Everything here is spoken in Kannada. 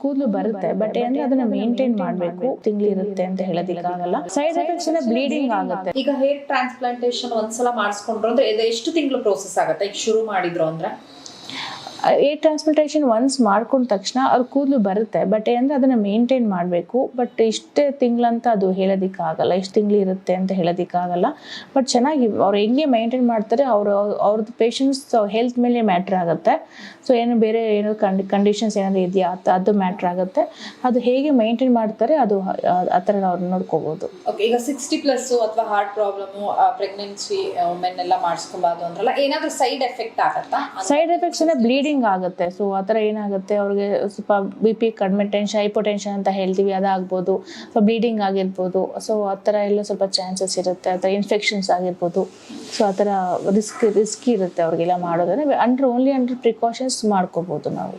ಕೂದಲು ಬರುತ್ತೆ ಬಟ್ ಅಂದ್ರೆ ಅದನ್ನ ಮೇಂಟೈನ್ ಮಾಡಬೇಕು. ತಿಂಗಳು ಇರುತ್ತೆ ಅಂತ ಹೇಳೋದಕ್ಕಾಗಲ್ಲ. ಸೈಡ್ ಎಫೆಕ್ಟ್ಸ್ ಇಂದ ಬ್ಲೀಡಿಂಗ್ ಆಗುತ್ತೆ. ಈಗ ಹೇರ್ ಟ್ರಾನ್ಸ್ಪ್ಲಾಂಟೇಶನ್ ಒಂದ್ಸಲ ಮಾಡಿಸ್ಕೊಂಡ್ರು ಅಂದ್ರೆ ಇದು ಎಷ್ಟು ತಿಂಗಳು ಪ್ರೋಸೆಸ್ ಆಗುತ್ತೆ? ಈಗ ಶುರು ಮಾಡಿದ್ರು ಅಂದ್ರೆ ಏರ್ ಟ್ರಾನ್ಸ್ಪ್ಲಾಂಟೇಶನ್ ಒನ್ಸ್ ಮಾಡ್ಕೊಂಡ ತಕ್ಷಣ ಅವ್ರ ಕೂದಲು ಬರುತ್ತೆ ಬಟ್ ಅಂದ್ರೆ ಅದನ್ನ ಮೇಂಟೈನ್ ಮಾಡಬೇಕು. ಬಟ್ ಇಷ್ಟೇ ತಿಂಗಳಂತ ಅದು ಹೇಳೋದಕ್ಕಾಗಲ್ಲ, ಇಷ್ಟು ತಿಂಗಳು ಇರುತ್ತೆ ಅಂತ ಹೇಳೋದಕ್ಕಾಗಲ್ಲ. ಬಟ್ ಚೆನ್ನಾಗಿ ಅವ್ರು ಹೆಂಗೆ ಮೇಂಟೈನ್ ಮಾಡ್ತಾರೆ ಅವ್ರದ್ದು ಪೇಷಂಟ್ಸ್ ಹೆಲ್ತ್ ಮೇಲೆ ಮ್ಯಾಟ್ರ್ ಆಗುತ್ತೆ. ಸೊ ಏನು ಬೇರೆ ಏನೋ ಕಂಡೀಷನ್ಸ್ ಏನಾದ್ರು ಇದೆಯಾ ಅದು ಮ್ಯಾಟ್ರ್ ಆಗುತ್ತೆ. ಅದು ಹೇಗೆ ಮೇಂಟೈನ್ ಮಾಡ್ತಾರೆ ಅದು ಆ ಥರ ಅವ್ರು ನೋಡ್ಕೋಬೋದು. ಓಕೆ, ಈಗ 60+ ಅಥವಾ ಹಾರ್ಟ್ ಪ್ರಾಬ್ಲಮ್, ಪ್ರೆಗ್ನೆನ್ಸಿ ವುಮೆನ್ ಎಲ್ಲ ಮಾಡಿಸ್ಕೊಬಾರ್ದು ಅಂದ್ರಲ್ಲ, ಏನಾದರೂ ಸೈಡ್ ಎಫೆಕ್ಟ್ ಆಗುತ್ತಾ? ಸೈಡ್ ಎಫೆಕ್ಟ್ಸ್ ಬ್ಲೀಡಿಂಗ್ ಆಗುತ್ತೆ. ಸೊ ಆ ಥರ ಏನಾಗುತ್ತೆ, ಅವ್ರಿಗೆ ಸ್ವಲ್ಪ BP ಕಡಿಮೆ ಟೆನ್ಷನ್, ಹೈಪೋಟೆನ್ಷನ್ ಅಂತ ಹೇಳ್ತೀವಿ, ಅದಾಗ್ಬೋದು. ಸೊ ಬ್ಲೀಡಿಂಗ್ ಆಗಿರ್ಬೋದು. ಸೊ ಆ ಥರ ಎಲ್ಲ ಸ್ವಲ್ಪ ಚಾನ್ಸಸ್ ಇರುತ್ತೆ. ಆ ಥರ ಇನ್ಫೆಕ್ಷನ್ಸ್ ಆಗಿರ್ಬೋದು. ಸೊ ಆ ಥರ ರಿಸ್ಕಿ ಇರುತ್ತೆ ಅವ್ರಿಗೆಲ್ಲ ಮಾಡೋದಂದ್ರೆ. ಓನ್ಲಿ ಅಂಡರ್ ಪ್ರಿಕಾಷನ್ಸ್ ಮಾಡ್ಕೋಬೋದು ನಾವು.